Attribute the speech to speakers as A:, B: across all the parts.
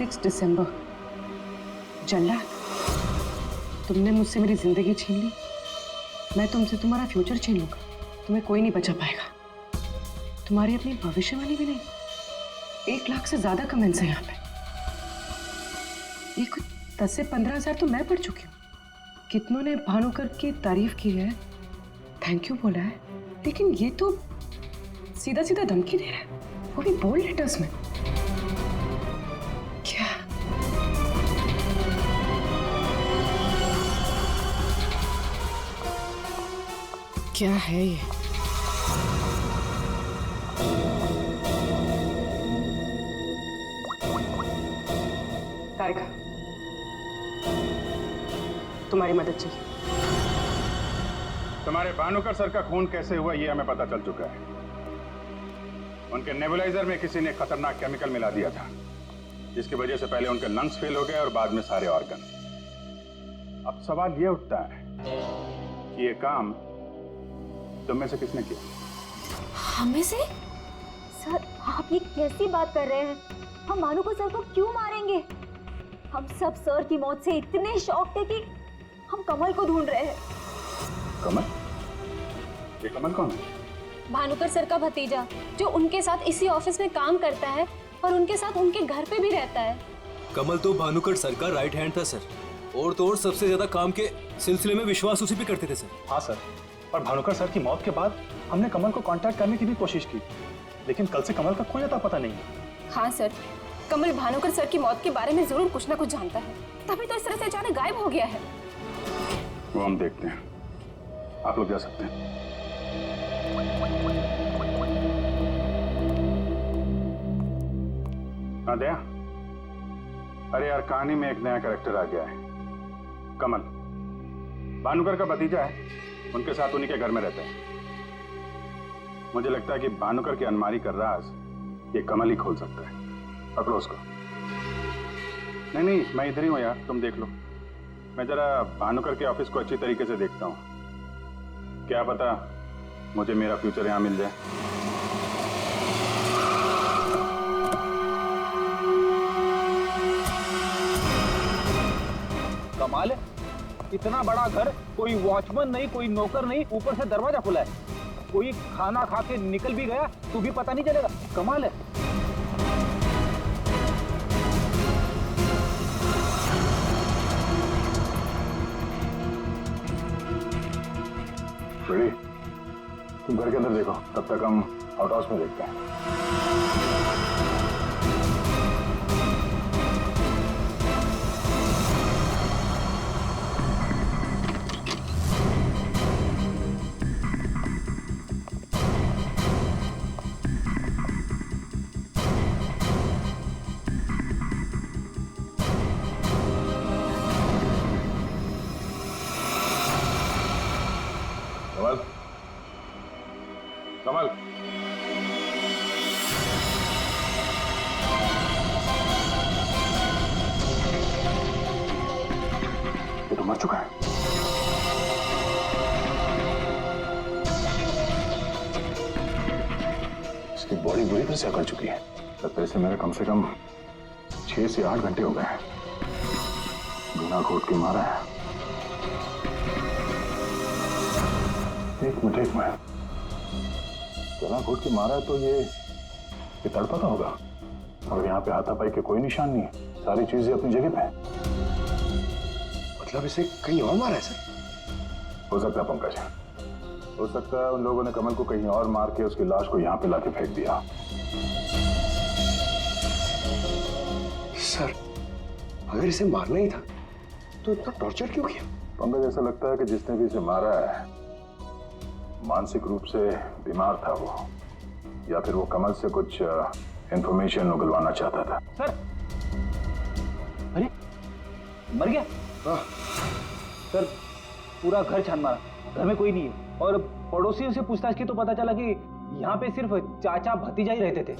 A: 6 दिसंबर। जल्ला, तुमने मुझसे मेरी जिंदगी छीन ली, मैं तुमसे तुम्हारा फ्यूचर छीन लूंगा। तुम्हें कोई नहीं बचा पाएगा। तुम्हारी अपनी भविष्यवाणी भी नहीं। 1 लाख से ज्यादा कमेंट्स हैं यहाँ पे। ये कुछ 10 से 15 हजार तो मैं पढ़ चुकी हूँ। कितनों ने भानुकर की तारीफ की है, थैंक यू बोला है, लेकिन ये तो सीधा सीधा धमकी दे रहा है, वो भी बोल्ड लेटर्स में। क्या क्या है ये? तारिका, तुम्हारी मदद चाहिए।
B: तुम्हारे भानुकर सर का खून कैसे हुआ ये हमें पता चल चुका है। उनके नेबुलाइजर में किसी ने खतरनाक केमिकल मिला दिया था, जिसकी वजह से पहले उनके लंग्स फेल हो गए और बाद में सारे ऑर्गन। अब सवाल ये उठता है कि ये काम तुम में से किसने किया?
C: हमें से? सर, आप ये कैसी बात कर रहे हैं? हम भानुकर सर को क्यों मारेंगे? हम सब सर की मौत से इतने शॉक थे कि हम कमल को ढूंढ रहे हैं।
B: कमल? ये कमल कौन है?
D: भानुकर सर का भतीजा, जो उनके साथ इसी ऑफिस में काम करता है और उनके साथ उनके घर पे भी रहता है।
E: कमल तो भानुकर सर का राइट हैंड था सर, और तो और सबसे ज्यादा काम के सिलसिले में विश्वास उसी पे करते थे सर।
F: हाँ सर, और भानुकर सर की मौत के बाद हमने कमल को कांटेक्ट करने की भी कोशिश की, लेकिन कल से कमल का कोई अता पता नहीं है।
D: हाँ सर, कमल भानुकर सर की मौत के बारे में जरूर कुछ ना कुछ जानता है, तभी तो इस तरह से अचानक गायब हो गया है।
B: वो हम देखते हैं, आप लोग जा सकते हैं। हाँ दया, अरे यार कहानी में एक नया कैरेक्टर आ गया है, कमल। भानुकर का भतीजा है, उनके साथ उन्हीं के घर में रहता है। मुझे लगता है कि भानुकर की अलमारी का राज ये कमल ही खोल सकता है। पकड़ो उसको। नहीं नहीं, मैं इधर ही हूँ यार, तुम देख लो। मैं जरा भानुकर के ऑफिस को अच्छी तरीके से देखता हूँ, क्या पता मुझे मेरा फ्यूचर यहाँ मिल जाए।
G: कमाल है, इतना बड़ा घर, कोई वॉचमैन नहीं, कोई नौकर नहीं, ऊपर से दरवाजा खुला है। कोई खाना खा के निकल भी गया तो भी पता नहीं चलेगा। कमाल है।
B: बड़ी, तुम घर के अंदर देखो, तब तक हम आउट हाउस में देखते हैं। कमल, कमल, ये तो मर चुका है। इसकी बॉडी बुरी तरह से अकड़ चुकी है। लगता है इसे मेरे कम से कम 6 से 8 घंटे हो गए हैं। गुना घोट के मारा है। एक मिनट, गला घोट के मारा है तो ये तड़पा तो होगा, और यहाँ पे हाथापाई के कोई निशान नहीं है। सारी चीजें अपनी जगह पे हैं।
H: मतलब इसे कहीं और मारा है सर?
B: हो सकता है पंकज, हो सकता है उन लोगों ने कमल को कहीं और मार के उसकी लाश को यहाँ पे लाके फेंक दिया।
H: सर, अगर इसे मारना ही था तो इतना टॉर्चर क्यों किया?
B: पंकज, ऐसा लगता है कि जिसने भी इसे मारा है मानसिक रूप से बीमार था वो, या फिर वो कमल से कुछ इंफॉर्मेशन उगलवाना चाहता था।
G: सर, अरे मर गया?
H: हाँ।
G: सर, पूरा घर छान मारा, घर में कोई नहीं है, और पड़ोसियों से पूछताछ की तो पता चला कि यहाँ पे सिर्फ चाचा भतीजा ही रहते थे।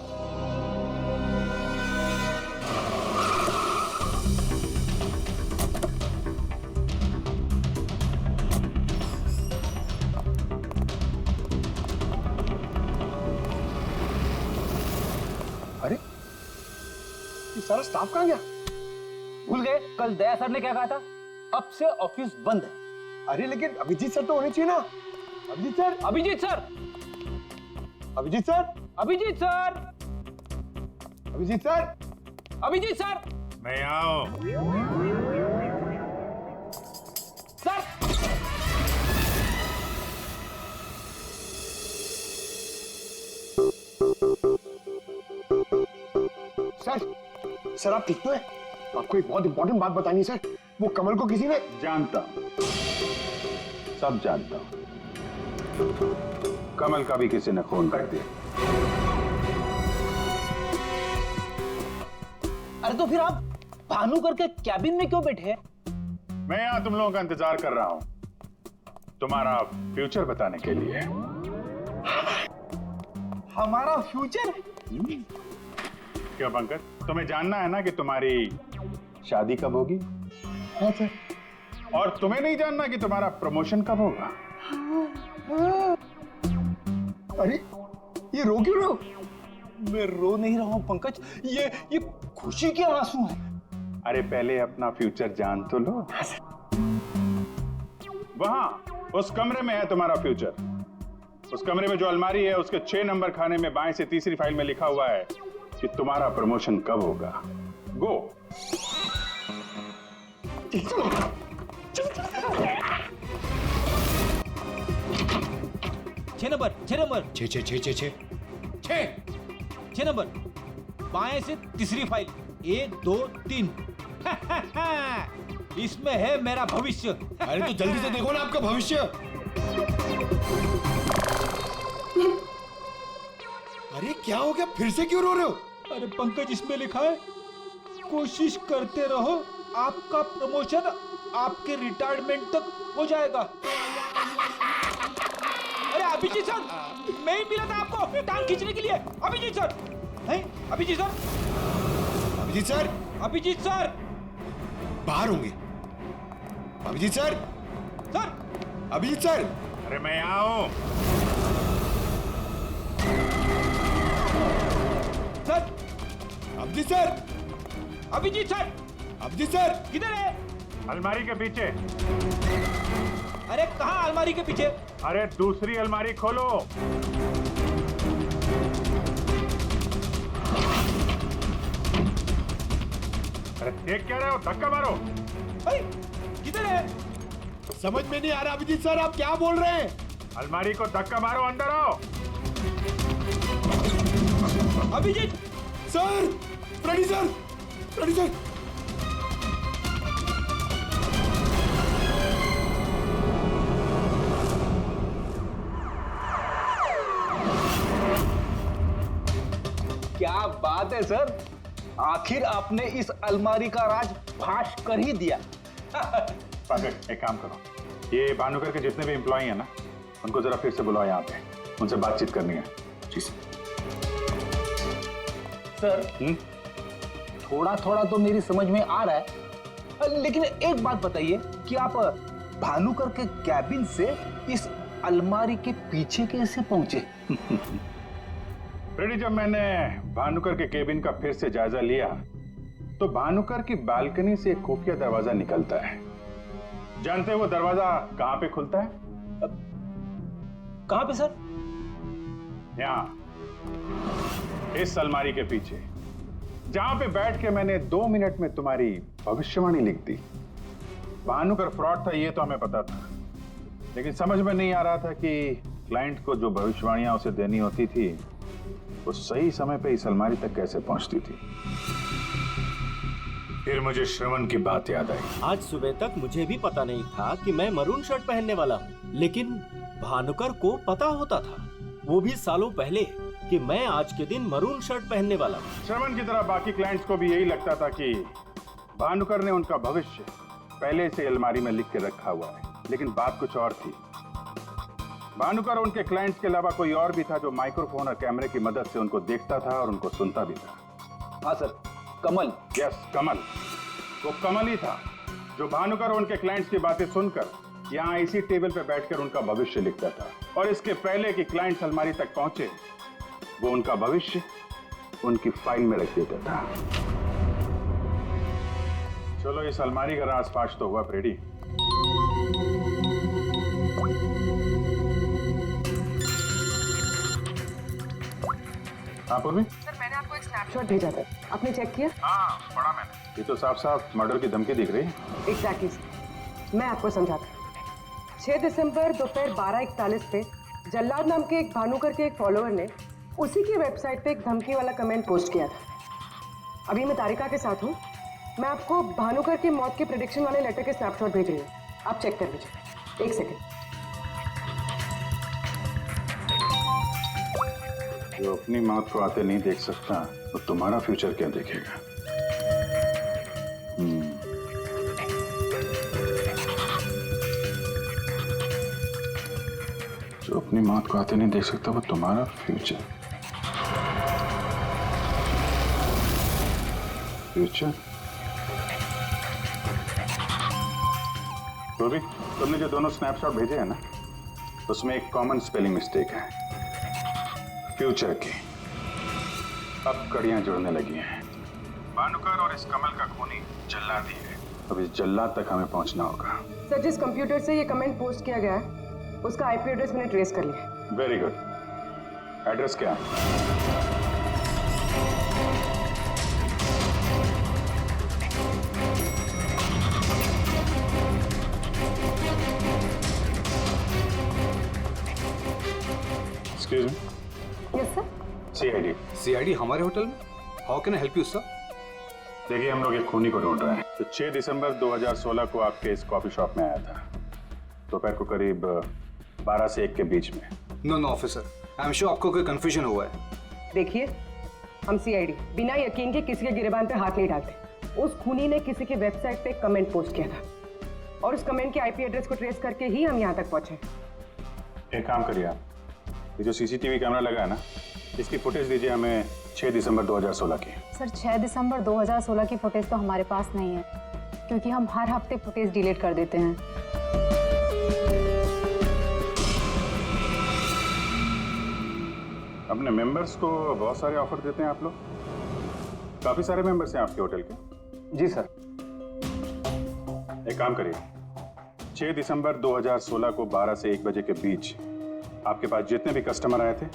H: अरे, ये सारा स्टाफ कहाँ गया?
G: भूल गए कल दया सर ने क्या कहा था? अब से ऑफिस बंद है।
H: अरे लेकिन अभिजीत सर तो होने चाहिए ना। Abhijit sir,
G: Abhijit sir,
H: Abhijit sir,
G: Abhijit sir,
H: Abhijit sir,
G: Abhijit sir,
B: मैं आओ।
G: सर।
H: सर आप ठीक तो है? आपको एक बहुत इंपॉर्टेंट बात बतानी है सर। वो कमल को किसी ने
B: जानता हूं, सब जानता हूं। कमल का भी किसी ने खून कर दिया।
G: अरे तो फिर आप भानुकर के कैबिन में क्यों बैठे हैं?
B: मैं यहां तुम लोगों का इंतजार कर रहा हूं, तुम्हारा फ्यूचर बताने के लिए।
G: हमारा फ्यूचर?
B: क्यों पंकज, तुम्हें जानना है ना कि तुम्हारी शादी कब होगी?
H: हाँ सर।
B: और तुम्हें नहीं जानना कि तुम्हारा प्रमोशन कब होगा?
H: अरे ये रो क्यों रहे हो?
G: मैं रो नहीं रहा हूं पंकज, ये खुशी के आंसू हैं।
B: अरे पहले अपना फ्यूचर जान तो लो। वहां उस कमरे में है तुम्हारा फ्यूचर। उस कमरे में जो अलमारी है उसके 6 नंबर खाने में बाएं से तीसरी फाइल में लिखा हुआ है कि तुम्हारा प्रमोशन कब होगा। गो।
G: 6 नंबर, 6 नंबर, 6 नंबर, बाएं से तीसरी फाइल, 1 2 3। इसमें है मेरा भविष्य।
H: अरे तो जल्दी से देखो ना आपका भविष्य। अरे क्या हो गया, फिर से क्यों रो रहे हो?
G: अरे पंकज, इसमें लिखा है कोशिश करते रहो, आपका प्रमोशन आपके रिटायरमेंट तक हो जाएगा। अरे अभिजीत सर, मैं ही मिला था आपको टांग खींचने के लिए। अभिजीत सर, नहीं Abhijit sir,
H: Abhijit sir,
G: Abhijit sir,
H: बाहर होंगे। Abhijit sir,
G: sir,
H: Abhijit sir.
B: अरे मैं आओ।
G: Sir,
H: Abhijit sir,
G: Abhijit sir,
H: Abhijit sir,
G: किधर है?
B: अलमारी के पीछे।
G: अरे कहाँ अलमारी के पीछे?
B: अरे दूसरी अलमारी खोलो। अरे देख क्या रहे हो, धक्का मारो।
G: अरे किधर है?
H: समझ में नहीं आ रहा अभिजीत सर, आप क्या बोल रहे हैं?
B: अलमारी को धक्का मारो, अंदर आओ।
G: Abhijit
H: sir, ready sir, ready sir.
G: क्या बात है सर, आखिर आपने इस अलमारी का राज फाश कर ही दिया।
B: पंकज एक काम करो, ये भानुकर के जितने भी एम्प्लॉई हैं ना, उनको जरा फिर से बुलाओ यहाँ पे, उनसे बातचीत करनी है। जी
G: सर, थोड़ा थोड़ा तो मेरी समझ में आ रहा है, लेकिन एक बात बताइए कि आप भानुकर के कैबिन से इस अलमारी के पीछे कैसे पहुंचे?
B: फ्रेडी, जब मैंने भानुकर के केबिन का फिर से जायजा लिया तो भानुकर की बालकनी से एक खुफिया दरवाजा निकलता है। जानते हैं वो दरवाजा कहां पे खुलता है?
G: कहां पे सर?
B: यहां, इस अलमारी के पीछे, जहां पे बैठ के मैंने 2 मिनट में तुम्हारी भविष्यवाणी लिख दी। भानुकर फ्रॉड था ये तो हमें पता था, लेकिन समझ में नहीं आ रहा था कि क्लाइंट को जो भविष्यवाणियां उसे देनी होती थी वो सही समय पे इस अलमारी तक कैसे पहुंचती थी। फिर मुझे श्रवण की बात याद आई।
I: आज सुबह तक मुझे भी पता नहीं था कि मैं मरून शर्ट पहनने वाला हूँ, लेकिन भानुकर को पता होता था, वो भी सालों पहले, कि मैं आज के दिन मरून शर्ट पहनने वाला हूँ।
B: श्रवण की तरह बाकी क्लाइंट्स को भी यही लगता था कि भानुकर ने उनका भविष्य पहले से अलमारी में लिख के रखा हुआ है, लेकिन बात कुछ और थी। भानुकर उनके क्लाइंट्स के अलावा कोई और भी था जो माइक्रोफोन और कैमरे की मदद से उनको देखता था और उनको सुनता भी था।
G: हाँ सर, कमल।
B: यस, कमल। वो कमल ही था जो भानुकर उनके क्लाइंट्स की बातें सुनकर यहाँ इसी टेबल पे बैठकर उनका भविष्य लिखता था, और इसके पहले कि क्लाइंट्स अलमारी तक पहुंचे वो उनका भविष्य उनकी फाइल में रख देता था। चलो इस अलमारी का राज फाश तो हुआ फ्रेडी। आप भी?
A: सर मैंने आपको एक स्नैपशॉट भेजा था, आपने चेक किया?
B: हाँ पढ़ा मैंने। ये तो साफ साफ मर्डर की धमकी दिख रही है।
A: एग्जैक्टली सर, मैं आपको समझाता हूँ। 6 दिसंबर दोपहर 12:41 पे जल्लाद नाम के एक भानुकर के एक फॉलोअर ने उसी की वेबसाइट पे एक धमकी वाला कमेंट पोस्ट किया था। अभी मैं तारिका के साथ हूँ, मैं आपको भानुकर की मौत के प्रेडिक्शन वाले लेटर के स्नैपशॉट भेज रही हूँ, आप चेक कर लीजिए। एक सेकेंड।
B: जो अपनी मौत को आते नहीं देख सकता वो तुम्हारा फ्यूचर क्या देखेगा? जो अपनी मौत को आते नहीं देख सकता वो तुम्हारा फ्यूचर तो भी तुमने जो दोनों स्नैपशॉट भेजे हैं ना, उसमें एक कॉमन स्पेलिंग मिस्टेक है, फ्यूचर की। अब कड़ियां जुड़ने लगी हैं। भानुकर और इस कमल का खूनी जल्लाद ही है। अब इस जल्लाद तक हमें पहुंचना होगा।
A: सर जिस कंप्यूटर से ये कमेंट पोस्ट किया गया है उसका आईपी एड्रेस मैंने ट्रेस कर लिया।
B: Very good. एड्रेस क्या है? Excuse me.
A: Yes sir.
B: CID.
J: CID हमारे होटल में? How can I help you sir?
B: देखिए हम लोग एक खूनी को ढूंढ रहे हैं। तो 6 दिसंबर 2016 को आपके इस कॉफी शॉप में आया था, दोपहर को करीब 12 से 1 के बीच में।
J: No officer, I am sure आपको कोई कंफ्यूजन हुआ है।
A: देखिए हम सीआईडी बिना यकीन के किसी के गिरेबान पे हाथ नहीं डालते। उस खूनी ने किसी की वेबसाइट पे कमेंट पोस्ट किया था और उस कमेंट के आईपी एड्रेस को ट्रेस करके ही हम यहाँ तक पहुंचे।
B: एक काम करिए आप, ये जो सीसीटीवी कैमरा लगा है ना, इसकी फुटेज दीजिए हमें 6 दिसंबर 2016 की।
D: सर 6 दिसंबर 2016 की फुटेज तो हमारे पास नहीं है, क्योंकि हम हर हफ्ते फुटेज डिलीट कर देते हैं।
B: अपने मेंबर्स को बहुत सारे ऑफर देते हैं आप लोग? काफी सारे मेंबर्स हैं आपके होटल के?
G: जी सर।
B: एक काम करिए, 6 दिसंबर 2016 को 12 से 1 बजे के बीच आपके पास जितने भी कस्टमर आए थे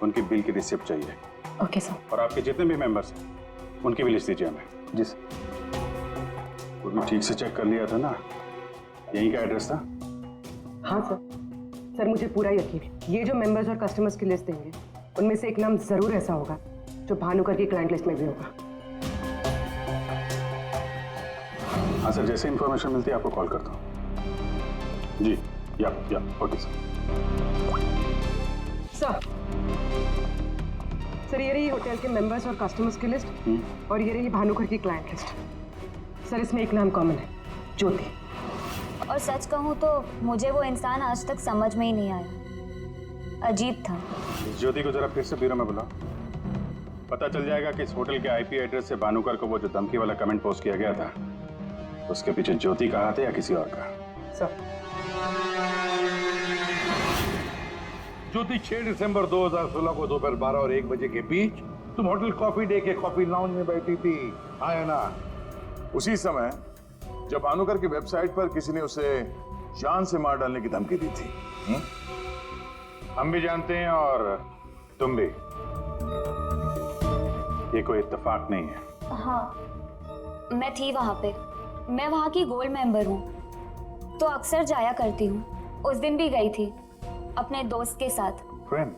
B: उनकी बिल की रिसिप्ट चाहिए।
D: Okay sir.
B: और आपके जितने भी मेंबर्स हैं उनकी भी लिस्ट दीजिए हमें।
G: जी सर।
B: वो भी ठीक से चेक कर लिया था ना, यहीं का एड्रेस था?
A: हाँ सर। सर मुझे पूरा यकीन है ये जो मेंबर्स और कस्टमर्स की लिस्ट देंगे उनमें से एक नाम जरूर ऐसा होगा जो भानुकर की क्लाइंट लिस्ट में भी होगा।
B: हाँ सर, जैसे इंफॉर्मेशन मिलती है आपको कॉल करता हूँ। जी या ओके सर।
A: सर ये रही होटल के मेंबर्स और कस्टमर्स की लिस्ट और ये रही भानुकर की क्लाइंट लिस्ट। सर इसमें एक नाम कॉमन है, ज्योति।
C: और सच कहूँ तो मुझे वो इंसान आज तक समझ में ही नहीं आया, अजीब था।
B: इस ज्योति को जरा फिर से ब्यूरो में बुलाओ, पता चल जाएगा कि इस होटल के आईपी एड्रेस से भानुकर को वो जो धमकी वाला कमेंट पोस्ट किया गया था उसके पीछे ज्योति का हाथ है या किसी और का।
A: सर
K: ज्योति 6 दिसंबर 2016 को दोपहर 12 और 1 बजे के बीच तुम होटल कॉफी डे के कॉफी लाउंज में बैठी थी, हाँ या ना?
H: उसी समय जब भानुकर की वेबसाइट पर किसी ने उसे जान से मार डालने की धमकी दी थी।
B: हम भी जानते हैं और तुम भी। ये कोई इत्तेफाक नहीं है।
C: हाँ मैं थी वहाँ पे, मैं वहाँ की गोल्ड मेंबर हूँ तो अक्सर जाया करती हूँ। उस दिन भी गई थी अपने दोस्त के साथ।
B: फ्रेंड?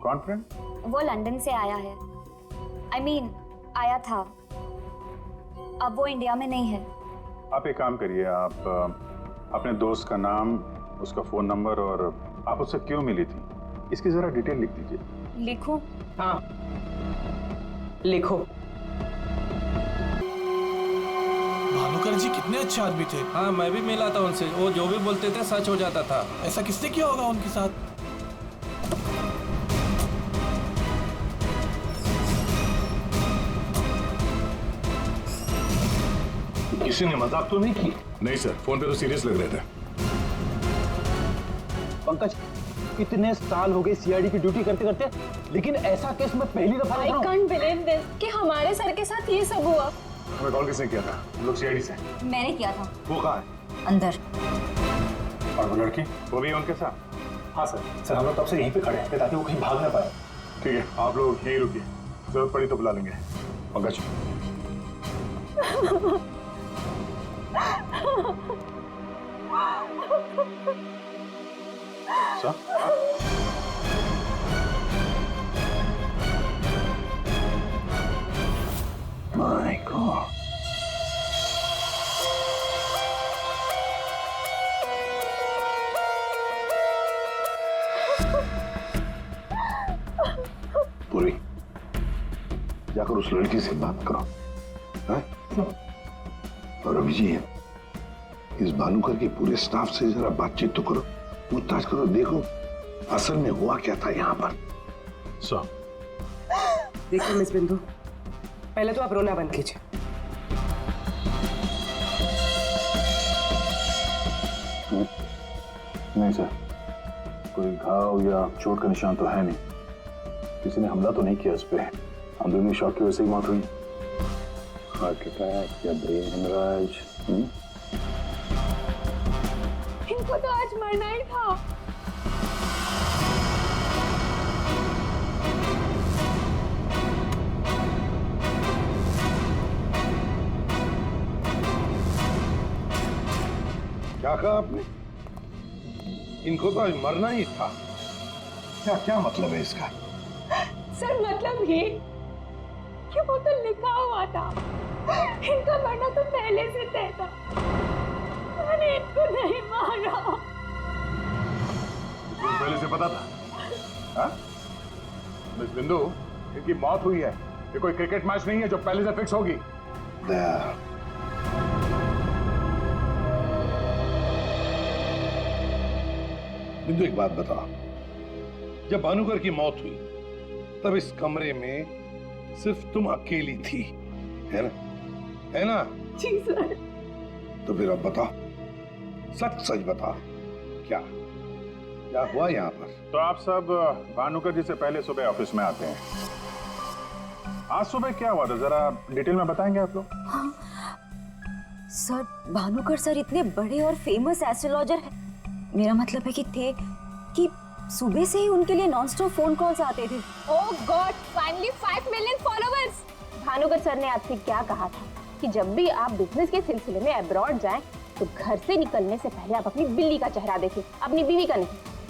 B: कौन फ्रेंड?
C: वो लंदन से आया है, I mean, आया था, अब वो इंडिया में नहीं है।
B: आप एक काम करिए, आप अपने दोस्त का नाम, उसका फोन नंबर और आप उससे क्यों मिली थी इसकी जरा डिटेल लिख दीजिए।
C: लिखूं?
A: हाँ लिखो।
L: भानुकर जी कितने अच्छे आदमी थे।
E: हाँ मैं भी मिला था उनसे, वो जो भी बोलते थे सच हो जाता था।
L: ऐसा किसने किया होगा उनके साथ?
K: किसी ने मजाक तो नहीं की?
H: नहीं सर, फोन पे तो सीरियस लग रहे थे।
G: पंकज, इतने साल हो गए सीआईडी की ड्यूटी करते करते, लेकिन ऐसा केस मैं पहली दफा
D: I can't believe this कि हमारे सर के साथ ये सब हुआ।
H: हमें कॉल किसने किया था? हम लोग सीआईडी से।
C: मैंने किया था।
H: वो कहाँ है?
C: अंदर।
B: और वो लड़की वो भी है उनके साथ?
F: हाँ सर हम लोग तब से यहीं पे खड़े हैं ताकि वो कहीं भाग ना पाए।
B: ठीक है, आप लोग यहीं रुकिए, जरूरत पड़ी तो बुला लेंगे। Pankaj sir,
H: my God. पूरी जाकर उस लड़की से बात करो, है? और अभिजीत, इस भानुकर के पूरे स्टाफ से जरा बातचीत तो करो, पूछताछ करो, देखो असल में हुआ क्या था यहाँ पर।
B: सर
A: देखिए मिस बिंदु, पहले तो आप रोना बंद कीजिए।
B: नहीं सर, कोई घाव या चोट का निशान तो है नहीं, किसी ने हमला तो नहीं किया इस पे, अंदरूनी शॉक की वजह से ही मौत हुई। हार्ट अटैक या ब्रेन हेमराज?
D: इनको तो आज मरना ही था।
K: क्या कहा आपने? इनको तो आज मरना ही था।
H: क्या क्या मतलब है इसका?
D: सर मतलब ये कि वो तो लिखा हुआ था, इनका मरना तो पहले से तय था, मैंने इनको नहीं मारा।
B: पहले से पता था? हाँ? मिस बिंदु, इनकी मौत हुई है, ये कोई क्रिकेट मैच नहीं है जो पहले से फिक्स होगी।
H: दया, बिंदु एक बात बता,
K: जब भानुकर की मौत हुई तब इस कमरे में सिर्फ तुम अकेली थी, है ना? है ना?
D: जी सर।
H: तो फिर अब बता, सच सच बता, क्या क्या हुआ यहाँ पर?
B: तो आप सब भानुकर जी से पहले सुबह ऑफिस में आते हैं, आज सुबह क्या हुआ था जरा डिटेल में बताएंगे आप लोग?
C: हाँ। सर भानुकर सर इतने बड़े और फेमस एस्ट्रोलॉजर हैं, मेरा मतलब है कि थे कि सुबह से ही उनके लिए नॉनस्टॉप फोन कॉल्स आते थे।
D: Oh God, finally 5 million followers. Bhanukar sir ने आपसे क्या कहा था कि जब भी आप बिजनेस के सिलसिले में अब्रॉड जाएं तो घर से निकलने से पहले आप अपनी बिल्ली का चेहरा देखें, अपनी बीवी का नहीं।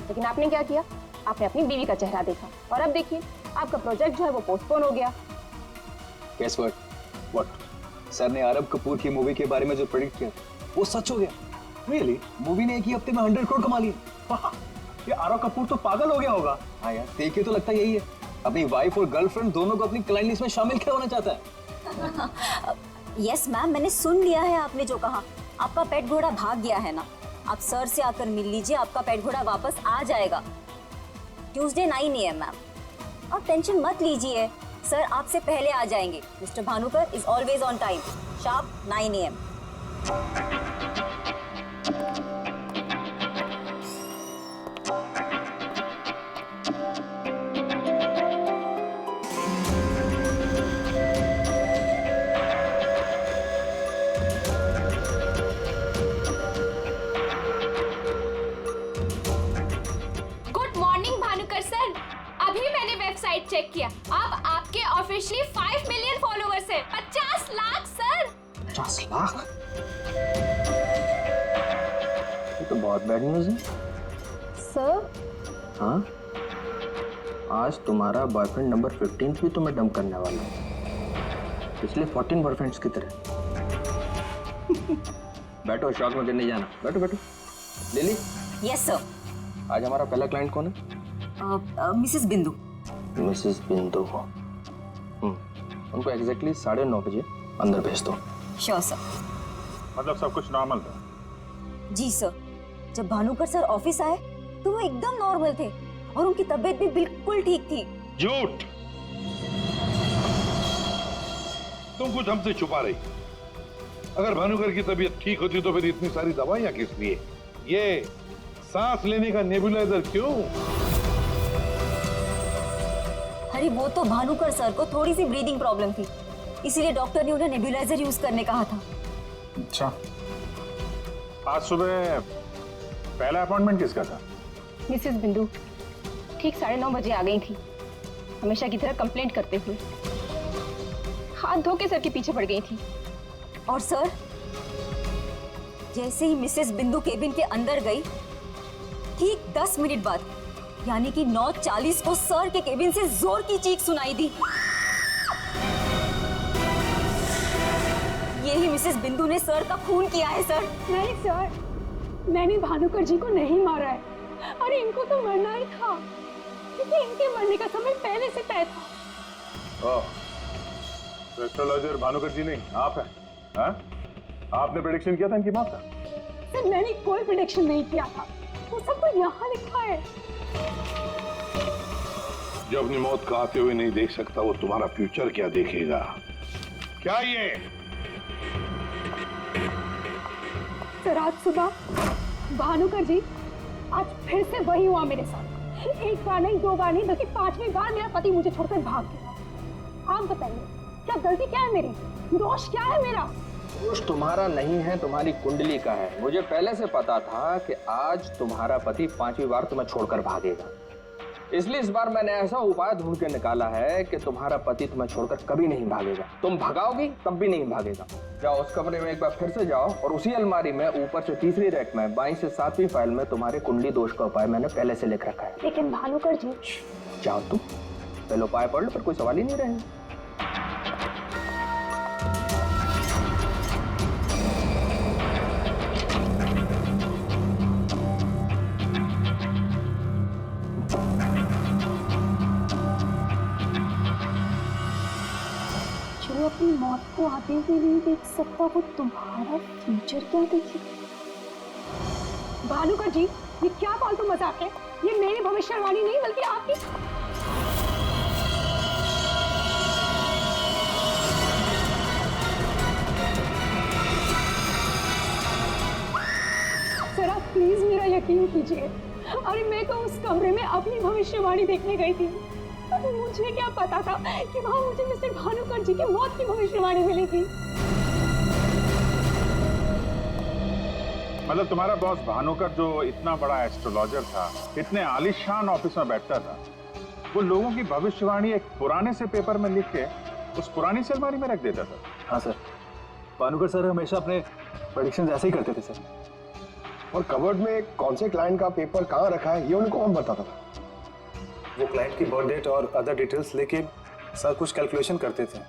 D: लेकिन आपने क्या किया? आपने अपनी बीवी का चेहरा देखा और अब देखिए आपका प्रोजेक्ट जो है वो पोस्टपोन हो गया।
E: Guess what? What? सर ने आरब कपूर की मूवी के बारे में जो प्रेडिक्ट किया वो सच हो गया। Really? मूवी ने एक ही हफ्ते में 100 करोड़ कमा लिए।
F: ये आरव कपूर तो पागल हो गया होगा।
E: हाँ यार, देख के तो लगता यही है, अपनी वाइफ और गर्लफ्रेंड दोनों को अपनी क्लाइंट लिस्ट में शामिल करवाना चाहता है।
C: यस मैम, मैंने सुन लिया है आपने जो कहा। आपका पेट घोड़ा भाग गया है ना, आप सर से आकर मिल लीजिए, आपका पेट घोड़ा वापस आ जाएगा ट्यूसडे 9 AM मैम। आप टेंशन मत लीजिए, सर आपसे पहले आ जाएंगे। Mister Bhanukar is always on time, sharp 9 AM।
D: Website check किया, अब आपके ऑफिशियली 5 मिलियन फॉलोअर्स हैं। 50 लाख सर।
J: 50 लाख? ये तो बहुत बैड न्यूज है
D: सर।
J: हाँ, आज तुम्हारा बॉयफ्रेंड नंबर 15 भी तुम्हें डंप करने वाला है, पिछले 14 बॉयफ्रेंड्स की तरह। बैठो, शॉक में गिरने जाना। बैठो बैठो। लिली।
C: Yes sir.
J: आज हमारा पहला क्लाइंट कौन है?
C: मिसेस बिंदु।
J: मिसेस बिंदु को उनको एग्जैक्टली 9:30 बजे अंदर भेज दो।
C: Sure sir.
B: मतलब सब कुछ नॉर्मल था?
C: जी सर, जब भानुकर सर ऑफिस आए तो वो एकदम नॉर्मल थे और उनकी तबीयत भी बिल्कुल ठीक थी।
K: झूठ, तुम कुछ हमसे छुपा रही। अगर भानुकर की तबीयत ठीक होती तो फिर इतनी सारी दवाइयां किस लिए? ये सांस लेने का नेबुलाइजर क्यों?
C: अरे वो तो भानुकर सर को थोड़ी सी ब्रीदिंग प्रॉब्लम थी, इसीलिए डॉक्टर ने उन्हें नेबुलाइजर यूज करने कहा था।
B: अच्छा, आज सुबह पहला अपॉइंटमेंट किसका था?
D: मिसेस बिंदु ठीक 9:30 बजे आ गई थी, हमेशा की तरह कंप्लेंट करते हुए। हाथ धो के सर के पीछे पड़ गई थी।
C: और सर, जैसे ही मिसेस बिंदु केबिन के अंदर गई, ठीक 10 मिनट बाद यानी कि 9:40 को सर के केबिन से जोर की चीख सुनाई दी। यही मिसेस बिंदु ने सर का खून किया है सर।
A: नहीं सर, मैंने भानुकर जी को नहीं मारा है। अरे इनको तो मरना ही था, क्योंकि इनके मरने का समय पहले से तय था।
B: एस्ट्रोलॉजर भानुकर जी नहीं, आप हैं? हाँ? आपने प्रेडिक्शन किया था इनकी मौत का?
A: सर मैंने कोई प्रेडिक्शन नहीं किया था, वो सब तो यहाँ लिखा है।
K: जो अपनी मौत को आते हुए नहीं देख सकता, वो तुम्हारा फ्यूचर क्या देखेगा? क्या ये?
A: सर आज सुबह भानुकर जी, आज फिर से वही हुआ मेरे साथ। एक बार नहीं, 2 बार नहीं, बल्कि 5वीं बार मेरा पति मुझे छोड़कर भाग गया। आप बताइए, क्या गलती क्या है मेरी? दोष क्या है मेरा?
J: दोष तुम्हारा नहीं है, तुम्हारी कुंडली का है। मुझे पहले से पता था कि आज तुम्हारा पति 5वीं बार तुम्हें छोड़कर भागेगा, इसलिए इस बार मैंने ऐसा उपाय ढूंढ के निकाला है कि तुम्हारा पति तुम्हें छोड़कर कभी नहीं भागेगा। तुम भगाओगी तब भी नहीं भागेगा। जाओ उस कमरे में एक बार फिर से जाओ, और उसी अलमारी में ऊपर से 3री रैक में 22 से 7वीं फाइल में तुम्हारे कुंडली दोष का उपाय मैंने पहले से लिख रखा है।
D: लेकिन भानुकर जी।
J: जाओ तुम पहले उपाय पढ़ लो, फिर कोई सवाल ही नहीं रहेगा।
A: जो अपनी मौत को आते हुए नहीं देख सकता, वो तुम्हारा फ्यूचर क्या देखेगा? भानुकर जी, ये क्या फालतू मजाक है? ये मेरी भविष्यवाणी नहीं, बल्कि आपकी। सर आप प्लीज मेरा यकीन कीजिए। अरे मैं तो उस कमरे में अपनी भविष्यवाणी देखने गई थी। मुझे क्या पता था कि वहां मुझे मिस्टर भानुकर जी की मौत की भविष्यवाणी मिलेगी।
B: मतलब तुम्हारा बॉस भानुकर जो इतना बड़ा एस्ट्रोलॉजर था, इतने आलीशान ऑफिस में बैठता था, वो लोगों की भविष्यवाणी एक पुराने से पेपर में लिख के उस पुरानी से अलमारी में रख देता था।
F: हाँ सर, भानुकर सर हमेशा अपने प्रेडिक्शन ऐसे ही करते थे सर।
M: और कबर्ड में कौन से क्लाइंट का पेपर कहाँ रखा है, ये उनको कौन बताता था?
F: वो क्लाइंट की बर्थ डेट और अदर डिटेल्स लेके सर कुछ कैलकुलेशन करते थे,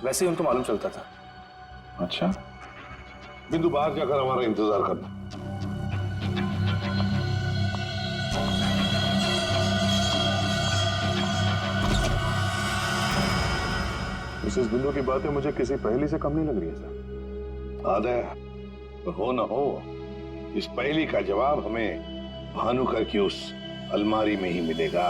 F: वैसे ही उनको मालूम चलता था।
K: अच्छा, बिंदु बाहर जाकर हमारा इंतजार करना।
B: मिसेस बिंदु की बातें मुझे किसी पहेली से कम नहीं लग रही है सर।
K: आदय, हो न हो, इस पहेली का जवाब हमें भानुकर की उस अलमारी में ही मिलेगा।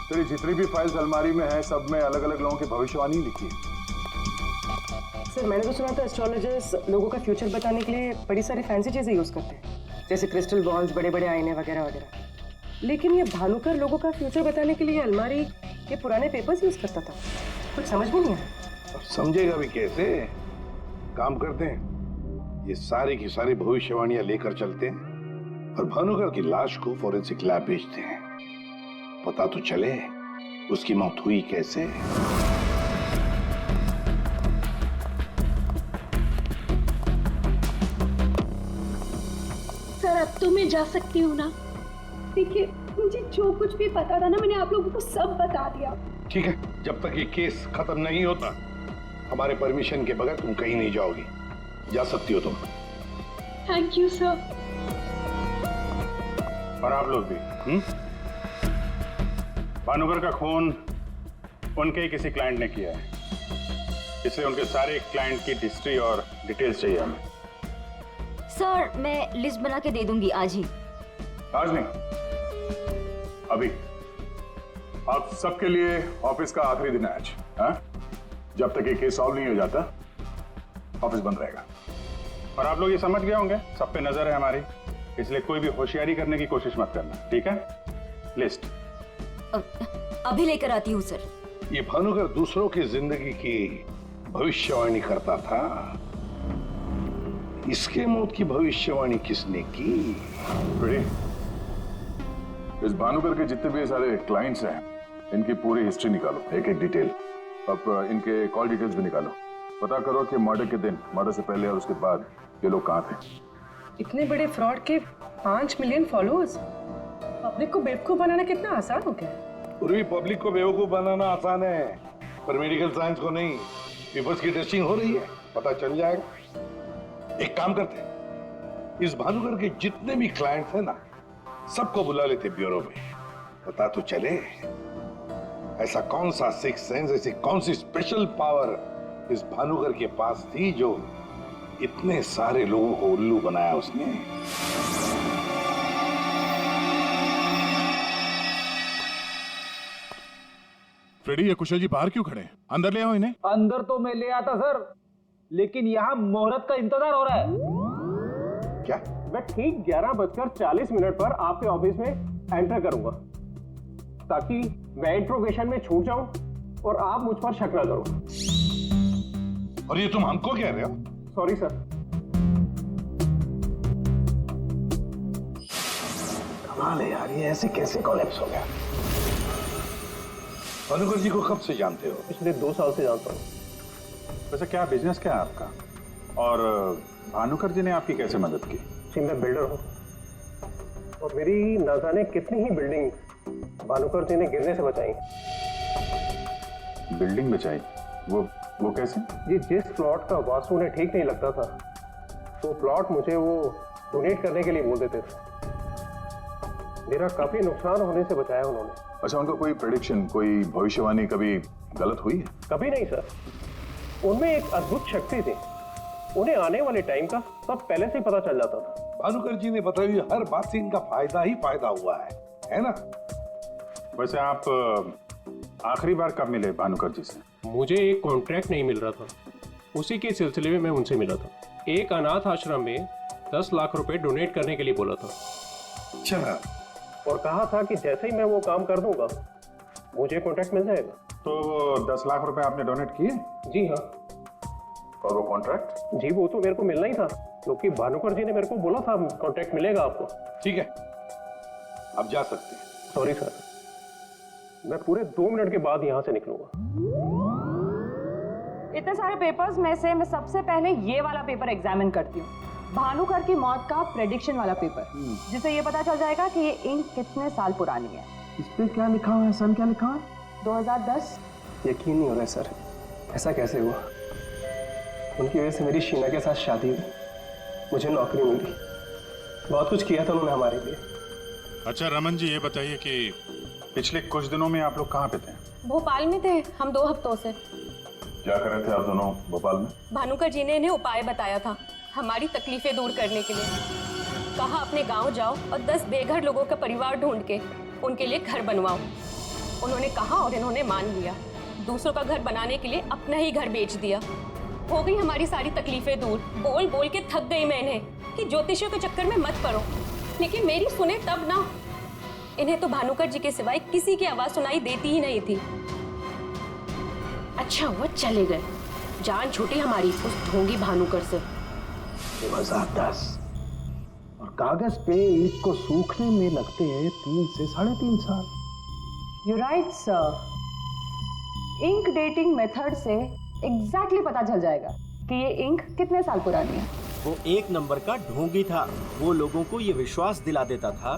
B: तेरी जितनी भी फाइल्स अलमारी में है, सब में अलग अलग लोगों की भविष्यवाणी लिखी है।
A: सर मैंने तो सुना था एस्ट्रोलॉजर्स लोगों का फ्यूचर बताने के लिए बड़ी सारी फैंसी चीजें यूज करते हैं, जैसे क्रिस्टल बॉल्स, बड़े बड़े आईने वगैरह वगैरह। लेकिन ये भानुकर लोगों का फ्यूचर बताने के लिए अलमारी के पुराने पेपर्स यूज करता था, कुछ समझ में नहीं आया।
K: समझेगा भी कैसे? काम करते हैं, ये सारी की सारी भविष्यवाणियां लेकर चलते हैं और भानुकर की लाश को फॉरेंसिक लैब भेजते हैं। पता तो चले उसकी मौत हुई कैसे।
A: सर अब तो मैं जा सकती हूँ ना? देखिए मुझे जो कुछ भी पता था ना, मैंने आप लोगों को सब बता दिया।
K: ठीक है, जब तक ये केस खत्म नहीं होता, हमारे परमिशन के बगैर तुम कहीं नहीं जाओगी। जा सकती हो तुम।
A: Thank you sir.
B: और आप लोग भी। भानुकर का खून उनके ही किसी क्लाइंट ने किया है, इसलिए उनके सारे क्लाइंट की हिस्ट्री और डिटेल्स चाहिए हमें।
C: सर मैं लिस्ट बना के दे दूंगी आज ही।
B: आज नहीं, अभी। आप सबके लिए ऑफिस का आखिरी दिन है आज। हाँ? जब तक ये केस सॉल्व नहीं हो जाता ऑफिस बंद रहेगा। और आप लोग ये समझ गए होंगे, सब पे नजर है हमारी, इसलिए कोई भी होशियारी करने की कोशिश मत करना, ठीक है? लिस्ट
C: अभी लेकर आती हूँ सर।
K: ये भानुकर दूसरों की जिंदगी की भविष्यवाणी करता था, इसके मौत की भविष्यवाणी किसने की?
B: इस भानुकर के जितने भी सारे क्लाइंट्स हैं, इनकी पूरी हिस्ट्री निकालो, एक एक डिटेल। अब इनके कॉल डिटेल्स भी निकालो। पता करो कि मर्डर के दिन, मर्डर से पहले और उसके बाद ये लोग कहाँ थे।
A: इतने बड़े फ्रॉड के 5 मिलियन फॉलोअर्स। पब्लिक को बेवकूफ बनाना कितना आसान हो गया है।
K: पूरी पब्लिक को बेवकूफ बनाना आसान है, पर मेडिकल साइंस को नहीं। पेपर्स की टेस्टिंग हो रही है, पता चल जाएगा। एक काम करते हैं, इस भानुकर के जितने भी क्लाइंट्स हैं ना, सबको बुला लेते ब्यूरो में। पता तो चले ऐसा कौन सा सिक्स सेंस, ऐसी कौन सी स्पेशल पावर इस भानुकर के पास थी जो इतने सारे लोगों को उल्लू बनाया उसने।
B: फ्रेडी, ये कुशल जी बाहर क्यों खड़े हैं? अंदर ले आओ इन्हें।
G: अंदर तो मैं ले आता सर, लेकिन यहाँ मुहूर्त का इंतजार हो रहा है।
K: क्या?
N: मैं ठीक 11:40 पर आपके ऑफिस में एंटर करूंगा, ताकि मैं इंट्रोगेशन में छूट जाऊं और आप मुझ पर शक न करो।
K: और ये तुम हमको कह रहे हो?
N: Sorry sir.
K: कमाल है यार, ये ऐसे कैसे कोलैप्स हो गया? भानुकर जी को कब से जानते हो?
N: पिछले 2 साल से जानता हूँ।
B: वैसे क्या बिजनेस क्या है आपका, और भानुकर जी ने आपकी कैसे मदद की?
N: जी मैं बिल्डर हूँ, और मेरी न जाने कितनी ही बिल्डिंग भानुकर जी ने गिरने से बचाई।
B: बिल्डिंग बचाई? वो कैसे?
N: जी जिस प्लॉट का वास्तु उन्हें ठीक नहीं लगता था, वो प्लॉट मुझे वो डोनेट करने के लिए बोल देते थे। मेरा काफी नुकसान होने से बचाया उन्होंने।
B: अच्छा, उनका कोई प्रेडिक्शन, कोई भविष्यवाणी कभी गलत हुई है?
N: कभी नहीं सर, उनमें एक अद्भुत शक्ति थी। उन्हें आने वाले टाइम का सब पहले से ही पता चल जाता था।
K: भानुकर जी ने बताई हर बात से इनका फायदा ही फायदा हुआ है ना?
B: वैसे आप आखिरी बार कब मिले भानुकर जी से?
N: मुझे एक कॉन्ट्रैक्ट नहीं मिल रहा था, उसी के सिलसिले में मैं उनसे मिला था। एक अनाथ आश्रम में 10 लाख रुपए डोनेट करने के लिए बोला था।
K: अच्छा।
N: और कहा था कि जैसे ही मैं वो काम कर दूंगा मुझे कॉन्ट्रैक्ट मिल जाएगा।
B: तो 10 लाख रुपए आपने डोनेट किए?
N: जी हाँ।
B: और वो कॉन्ट्रैक्ट?
N: जी वो तो मेरे को मिलना ही था, क्योंकि भानुकर जी ने मेरे को बोला था कॉन्ट्रैक्ट मिलेगा आपको।
K: ठीक है, अब जा सकते हैं।
N: सॉरी सर, मैं पूरे 2 मिनट के बाद यहाँ से निकलूंगा।
A: इतने सारे पेपर्स में से मैं सबसे पहले ये वाला पेपर एग्जामिन करती हूँ, भानुकर की मौत का प्रेडिक्शन वाला पेपर, जिससे ये पता चल जाएगा कि ये इंक कितने साल पुरानी है।
M: इस पे क्या लिखा हुआ है? सन क्या लिखा है?
A: 2010।
N: यकीन नहीं हो रहा है सर, ऐसा कैसे हुआ? उनकी वजह से मेरी शीना के साथ शादी हुई, मुझे नौकरी मिली, बहुत कुछ किया था उन्होंने हमारे लिए।
B: अच्छा रमन जी, ये बताइए कि पिछले कुछ दिनों में आप लोग कहाँ पे थे?
D: भोपाल में थे हम 2 हफ्तों से।
B: क्या कर रहे थे आप दोनों भोपाल में?
D: भानुकर जी ने इन्हें उपाय बताया था हमारी तकलीफें दूर करने के लिए। कहा अपने गांव जाओ और 10 बेघर लोगों का परिवार ढूंढ के उनके लिए घर बनवाओ। उन्होंने कहा और इन्होंने मान लिया। दूसरों का घर बनाने के लिए अपना ही घर बेच दिया। हो गई हमारी सारी तकलीफें दूर। बोल बोल के थक गई मैं इन्हें कि ज्योतिषियों के चक्कर में मत पड़ो, लेकिन मेरी सुने तब ना। इन्हें तो भानुकर जी के सिवाय किसी की आवाज सुनाई देती ही नहीं थी।
A: अच्छा वो चले गए, जान छूटी हमारी उस ढोंगी भानुकर से।
M: 2010 और कागज पे ईंट को सूखने में लगते हैं 3 से 3.5 साल।
A: You're right, sir. Ink dating method से एग्जैक्टली पता चल जाएगा कि ये इंक कितने साल पुरानी है।
I: वो एक नंबर का ढोंगी था। वो लोगों को ये विश्वास दिला देता था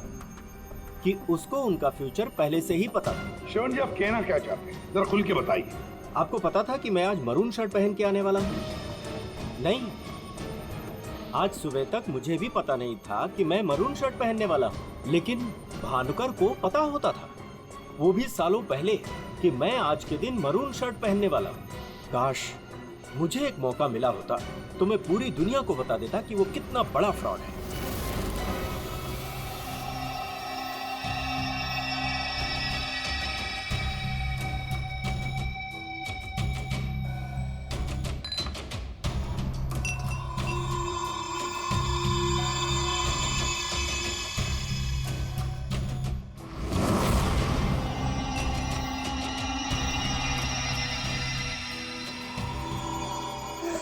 I: कि उसको उनका फ्यूचर पहले से ही पता था।
K: श्रवण जी, आप कहना क्या चाहते हैं, जरा खुल के बताइए।
I: आपको पता था कि मैं आज मरून शर्ट पहन के आने वाला हूँ? नहीं, आज सुबह तक मुझे भी पता नहीं था कि मैं मरून शर्ट पहनने वाला हूँ, लेकिन भानुकर को पता होता था, वो भी सालों पहले, कि मैं आज के दिन मरून शर्ट पहनने वाला हूँ। काश मुझे एक मौका मिला होता तो मैं पूरी दुनिया को बता देता कि वो कितना बड़ा फ्रॉड है।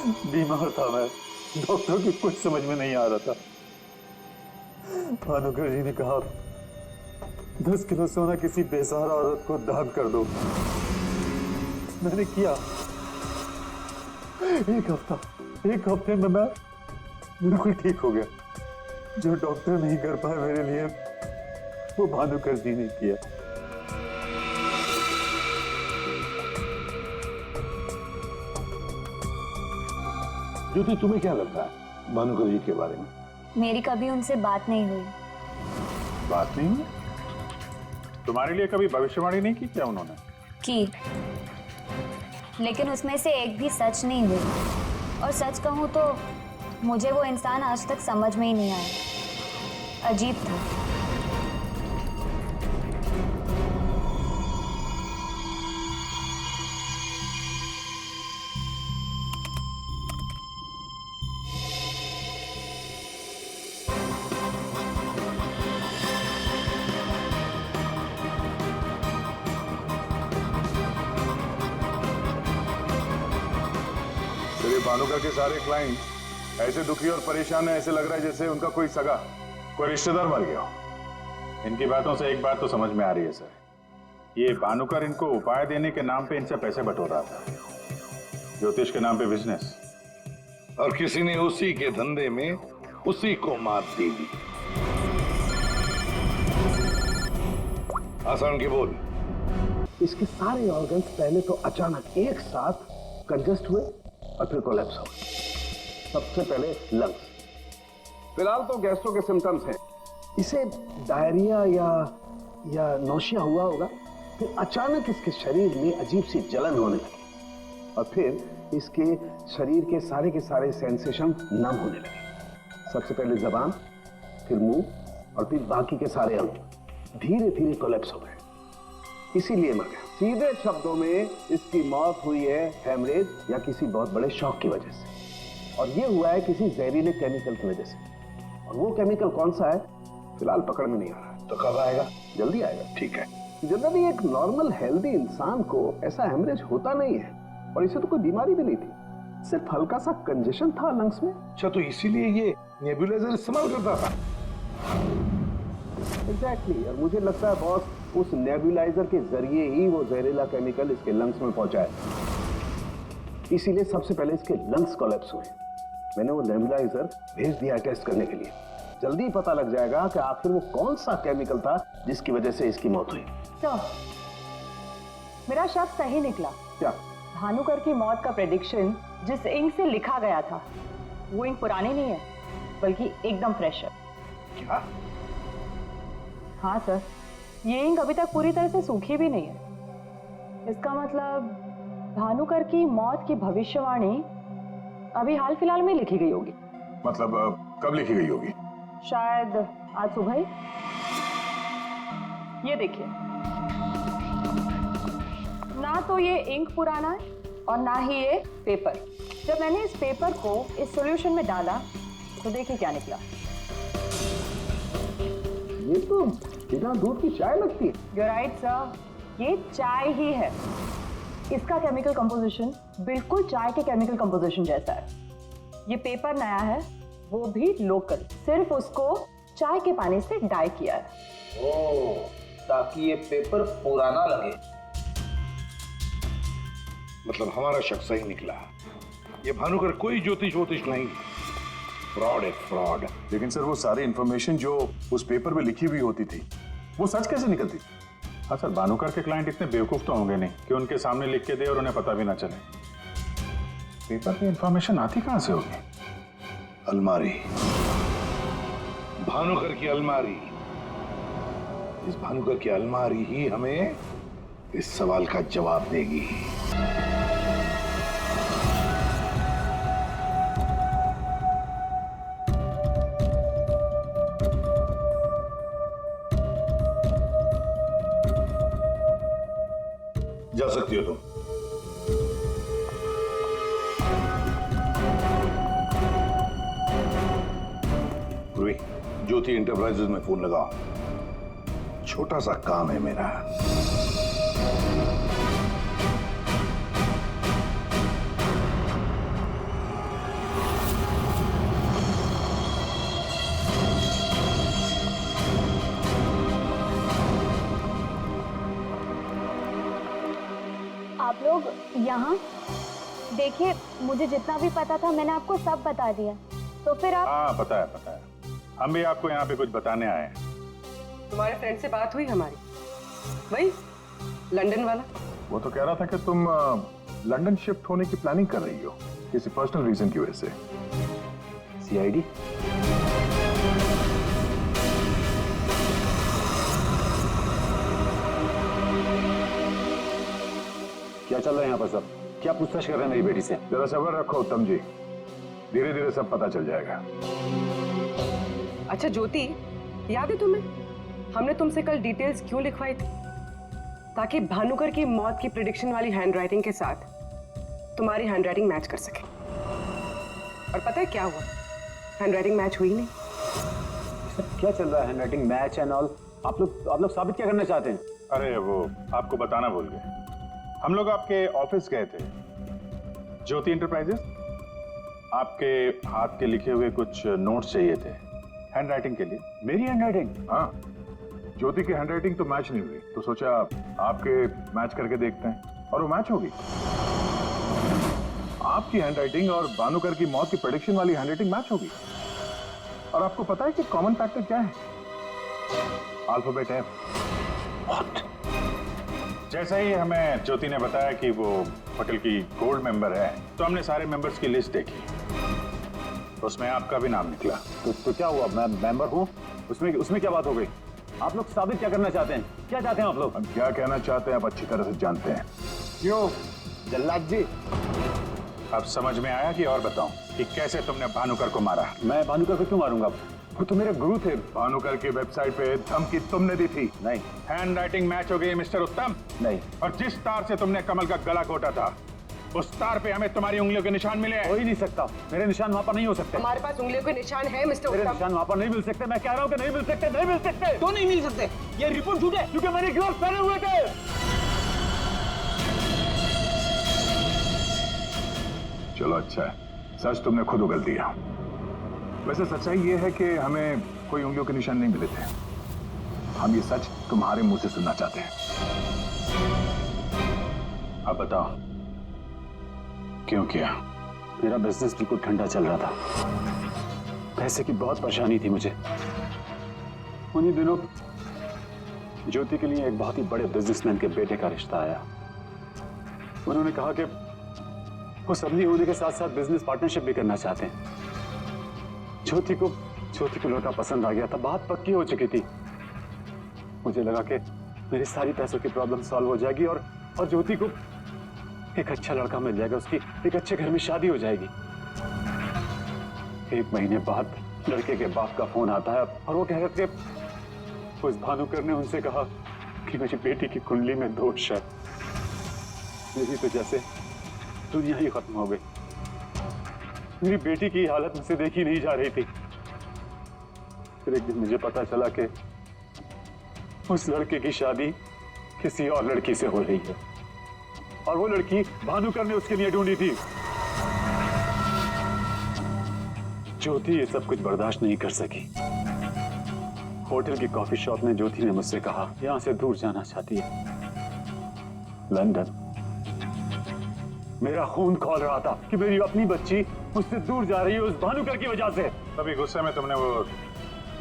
F: बीमार था मैं, डॉक्टर की कुछ समझ में नहीं आ रहा था। भानुकर जी ने कहा 10 किलो सोना किसी बेसहारा औरत को दान कर दो। मैंने किया। एक हफ्ते में मैं बिल्कुल ठीक हो गया। जो डॉक्टर नहीं कर पाए मेरे लिए, वो भानुकर जी ने किया।
K: ज्योति, तुम्हें क्या लगता है भानुकर जी के बारे में?
C: मेरी कभी उनसे बात नहीं हुई।
B: बात नहीं हुई? तुम्हारे लिए कभी भविष्यवाणी नहीं की क्या उन्होंने?
C: की, लेकिन उसमें से एक भी सच नहीं हुई। और सच कहूं तो मुझे वो इंसान आज तक समझ में ही नहीं आया। अजीब था।
B: भानुकर के सारे क्लाइंट ऐसे दुखी और परेशान है, ऐसे लग रहा है जैसे उनका कोई सगा, कोई रिश्तेदार मर गया हो। इनकी बातों से एक बात तो समझ में आ रही है सर, ये भानुकर इनको उपाय देने के नाम पे इनसे पैसे बटोर रहा था, ज्योतिष के नाम पे बिजनेस,
K: और किसी ने उसी के धंधे में उसी को मात दे दी। आसान की बोल।
M: इसके सारे ऑर्गन्स पहले तो अचानक एक साथ कंजस्ट हुए और फिर कोलैप्स हो गए। सबसे पहले लंग्स। फिलहाल तो गैस्ट्रो के सिम्टम्स हैं। इसे डायरिया या नौशिया हुआ होगा। फिर अचानक इसके शरीर में अजीब सी जलन होने लगी और फिर इसके शरीर के सारे सेंसेशन नम होने लगे। सबसे पहले जबान, फिर मुंह और फिर बाकी के सारे अंग धीरे धीरे कोलैप्स हो गए। इसीलिए मर गया। सीधे शब्दों में इसकी मौत हुई है हेमरेज या किसी बहुत बड़े शॉक की वजह से, और ये हुआ है किसी जहरीले केमिकल की वजह से। और वो केमिकल कौन सा है फिलहाल पकड़ में नहीं आ रहा।
K: तो कब आएगा?
M: जल्दी आएगा।
K: ठीक है।
M: जनरली एक नॉर्मल हेल्दी इंसान को ऐसा हेमरेज होता नहीं है, और इसे तो कोई बीमारी भी नहीं थी, सिर्फ हल्का सा कंजेशन था लंग्स में।
K: अच्छा, तो इसीलिए ये नेबुलाइजर इस्तेमाल करता था?
M: एग्जैक्टली। और मुझे लगता है बॉस, उस नेबुलाइजर के जरिए ही वो जहरीला केमिकल इसके लंग्स में पहुंचा है। इसीलिए सबसे पहले इसके लंग्स कोलैप्स हुए। मैंने वो नेबुलाइजर भेज दिया टेस्ट करने के लिए। जल्दी पता लग जाएगा कि आखिर वो कौन सा केमिकल था जिसकी वजह से इसकी मौत हुई।
A: तो मेरा शक सही निकला।
M: क्या?
A: भानुकर की मौत का प्रेडिक्शन जिस इंक से लिखा गया था, वो इंक पुरानी नहीं है, बल्कि एकदम फ्रेश है।
K: क्या?
A: हाँ सर, ये इंक अभी तक पूरी तरह से सूखी भी नहीं है। इसका मतलब भानुकर की मौत की भविष्यवाणी अभी हाल फिलहाल में लिखी गई होगी।
B: मतलब कब लिखी गई होगी?
A: शायद आज सुबह ही। ये देखिए, ना तो ये इंक पुराना है और ना ही ये पेपर। जब मैंने इस पेपर को इस सॉल्यूशन में डाला तो देखिए क्या निकला।
M: ये तो बिना दूध की चाय लगती है।
A: You're right, sir. ये चाय ही है। इसका केमिकल कंपोजिशन बिल्कुल चाय के केमिकल कंपोजिशन जैसा है। ये पेपर नया है, वो भी लोकल, सिर्फ उसको चाय के पानी से डाई किया है।
G: ओह, ताकि ये पेपर पुराना लगे।
K: मतलब हमारा शक सही निकला। ये भानुकर कोई ज्योतिष नहीं, फ्रॉड है, फ्रॉड।
B: लेकिन सर, वो सारी इंफॉर्मेशन जो उस पेपर में लिखी हुई होती थी, वो सच कैसे निकलती? हाँ सर, भानुकर के क्लाइंट इतने बेवकूफ तो होंगे नहीं कि उनके सामने लिख के दे और उन्हें पता भी ना चले। पेपर पे इंफॉर्मेशन आती कहां से होगी?
K: अलमारी, भानुकर की अलमारी। इस भानुकर की अलमारी ही हमें इस सवाल का जवाब देगी। जा सकती हो तुम। पूर्वी, ज्योति इंटरप्राइजेज में फोन लगाओ। छोटा सा काम है मेरा।
C: आप लोग यहाँ? देखिए, मुझे जितना भी पता था मैंने आपको सब बता दिया, तो फिर आप...
B: हाँ पता है, हम भी आपको यहाँ पे कुछ बताने आए हैं।
A: तुम्हारे फ्रेंड से बात हुई हमारी, वही लंदन वाला?
F: वो तो कह रहा था कि तुम लंदन शिफ्ट होने की प्लानिंग कर रही हो किसी पर्सनल रीजन की वजह से।
E: सीआईडी? क्या चल रहा है यहाँ पर सब? क्या पूछताछ कर रहे हैं मेरी बेटी से?
F: जरा सब्र रखो उत्तम जी, धीरे धीरे सब पता चल जाएगा।
A: अच्छा ज्योति, याद है तुम्हें हमने तुमसे कल डिटेल्स क्यों लिखवाई थी? ताकि भानुकर की मौत की प्रिडिक्शन वाली हैंडराइटिंग के साथ तुम्हारी हैंडराइटिंग मैच कर सके। और पता है क्या हुआ? हैंडराइटिंग मैच हुई नहीं।
E: क्या चल रहा है? Handwriting match and all? आप लोग साबित क्या करना चाहते हैं?
B: अरे वो आपको बताना भूल गए, हम लोग आपके ऑफिस गए थे, ज्योति इंटरप्राइजेस। आपके हाथ के लिखे हुए कुछ नोट्स चाहिए थे हैंडराइटिंग के लिए।
F: मेरी हैंडराइटिंग? हाँ, ज्योति की हैंडराइटिंग तो मैच नहीं हुई, तो सोचा आपके मैच करके देखते हैं, और वो मैच होगी। आपकी हैंडराइटिंग और भानुकर की मौत की प्रेडिक्शन वाली हैंडराइटिंग मैच होगी। और आपको पता है कि कॉमन फैक्टर क्या है? Alphabet F.
B: What? जैसे ही हमें ज्योति ने बताया कि वो होटल की गोल्ड मेंबर है, तो हमने सारे मेंबर्स की लिस्ट देखी, उसमें आपका भी नाम निकला।
E: तो क्या हुआ? मैं मेंबर हूँ, उसमें क्या बात हो गई? आप लोग साबित क्या करना चाहते हैं? क्या चाहते हैं आप लोग?
F: हम क्या कहना चाहते हैं आप अच्छी तरह से जानते हैं।
E: क्यों जल्लाद जी?
B: अब समझ में आया कि और बताऊं कि कैसे तुमने भानुकर को मारा?
E: मैं भानुकर को क्यों मारूंगा? वो तो मेरे गुरु थे।
F: भानुकर की वेबसाइट पे धमकी तुमने दी थी।
E: नहीं।
B: हैंडराइटिंग मैच हो गई मिस्टर उत्तम?
E: नहीं।
B: और जिस तार से तुमने कमल का गला घोटा था, उस तार पे हमें तुम्हारी उंगलियों के निशान मिले हैं।
E: हो ही नहीं सकता, मेरे निशान वहां पर नहीं हो सकते।
A: हमारे पास उंगलियों के निशान है मिस्टर उत्तम।
E: मेरे निशान वहां पर नहीं मिल सकते। मैं कह रहा हूँ कि नहीं मिल सकते, नहीं मिल सकते।
L: तो नहीं मिल सकते, ये रिपोर्ट झूठ है,
E: क्योंकि मैंने ग्लव्स पहने हुए थे।
F: चलो अच्छा है, सच तुमने खुद उगल दिया। वैसे सच्चाई ये है कि हमें कोई उंगलियों के निशान नहीं मिले थे। हम ये सच तुम्हारे मुंह से सुनना चाहते हैं।
B: अब बताओ क्यों किया?
E: मेरा बिजनेस बिल्कुल ठंडा चल रहा था, पैसे की बहुत परेशानी थी मुझे। उन्हीं दिनों ज्योति के लिए एक बहुत ही बड़े बिजनेसमैन के बेटे का रिश्ता आया। उन्होंने कहा कि वो सबनी होने के साथ साथ बिजनेस पार्टनरशिप भी करना चाहते हैं। ज्योति को लड़का पसंद आ गया था, बात पक्की हो चुकी थी। मुझे लगा कि मेरी सारी पैसों की प्रॉब्लम सॉल्व हो जाएगी और ज्योति को एक अच्छा लड़का मिल जाएगा, उसकी एक अच्छे घर में शादी हो जाएगी। 1 महीने बाद लड़के के बाप का फोन आता है और वो कह रहे थे उस भानुकर ने उनसे कहा कि मेरी बेटी की कुंडली में दोष है। मेरी तो जैसे दुनिया ही खत्म हो गई। मेरी बेटी की हालत मुझसे देखी नहीं जा रही थी। फिर एक दिन मुझे पता चला कि उस लड़के की शादी किसी और लड़की से हो रही है, और वो लड़की भानुकर ने उसके लिए ढूंढी थी। ज्योति ये सब कुछ बर्दाश्त नहीं कर सकी। होटल की कॉफी शॉप में ज्योति ने मुझसे कहा यहां से दूर जाना चाहती है, लंदन। मेरा खून खौल रहा था कि मेरी अपनी बच्ची मुझसे दूर जा रही है उस भानुकर की वजह से।
B: तभी गुस्से में तुमने वो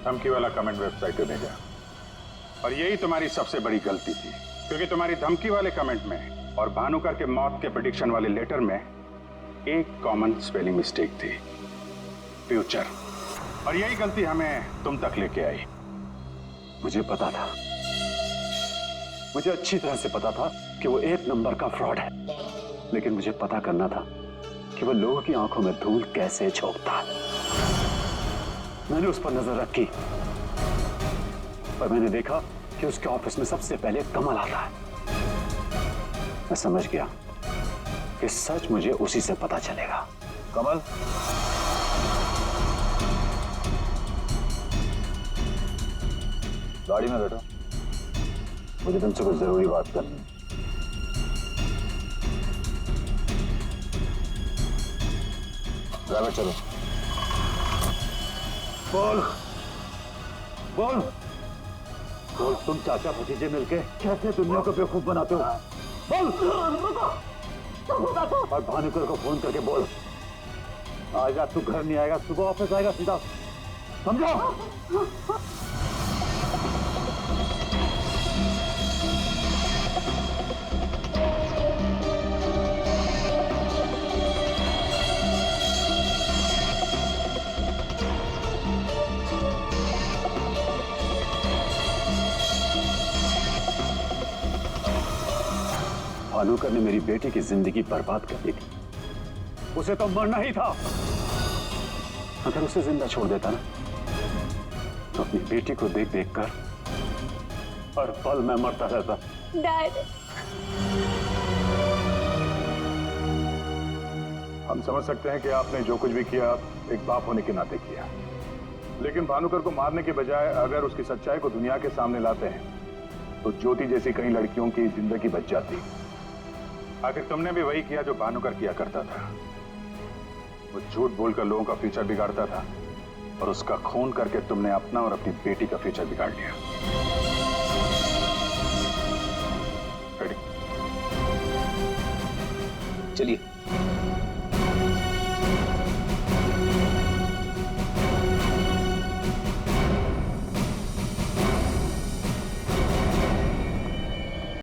B: धमकी वाला कमेंट वेबसाइट पे भेजा, और यही तुम्हारी सबसे बड़ी गलती थी, क्योंकि तुम्हारी धमकी वाले कमेंट में और भानुकर के मौत के प्रेडिक्शन वाले लेटर में एक कॉमन स्पेलिंग मिस्टेक थी, फ्यूचर। और यही गलती हमें तुम तक लेके आई।
E: मुझे पता था, मुझे अच्छी तरह से पता था कि वो 1 नंबर का फ्रॉड है, लेकिन मुझे पता करना था कि वो लोगों की आंखों में धूल कैसे झोंकता है। मैंने उस पर नजर रखी और मैंने देखा कि उसके ऑफिस में सबसे पहले कमल आता है। मैं समझ गया कि सच मुझे उसी से पता चलेगा।
F: कमल,
E: गाड़ी में बैठो, मुझे तुमसे कुछ जरूरी बात करनी है। ड्राइवर चलो।
F: बोल बोल
E: बोल, तुम चाचा भतीजे मिलके कैसे दुनिया को बेवकूफ बनाते हो? बोल। और भानुकर को फोन करके बोल, आज रात तू घर नहीं आएगा, सुबह ऑफिस आएगा सीधा, समझा? भानुकर ने मेरी बेटी की जिंदगी बर्बाद कर दी थी, उसे तो मरना ही था। अगर उसे जिंदा छोड़ देता ना, तो अपनी बेटी को देख देख कर हर पल मैं मरता रहता।
D: डैड,
B: हम समझ सकते हैं कि आपने जो कुछ भी किया एक बाप होने के नाते किया, लेकिन भानुकर को मारने के बजाय अगर उसकी सच्चाई को दुनिया के सामने लाते हैं तो ज्योति जैसी कई लड़कियों की जिंदगी बच जाती। आखिर तुमने भी वही किया जो भानुकर किया करता था। वो झूठ बोलकर लोगों का फ्यूचर बिगाड़ता था और उसका खून करके तुमने अपना और अपनी बेटी का फ्यूचर बिगाड़ लिया।
G: चलिए।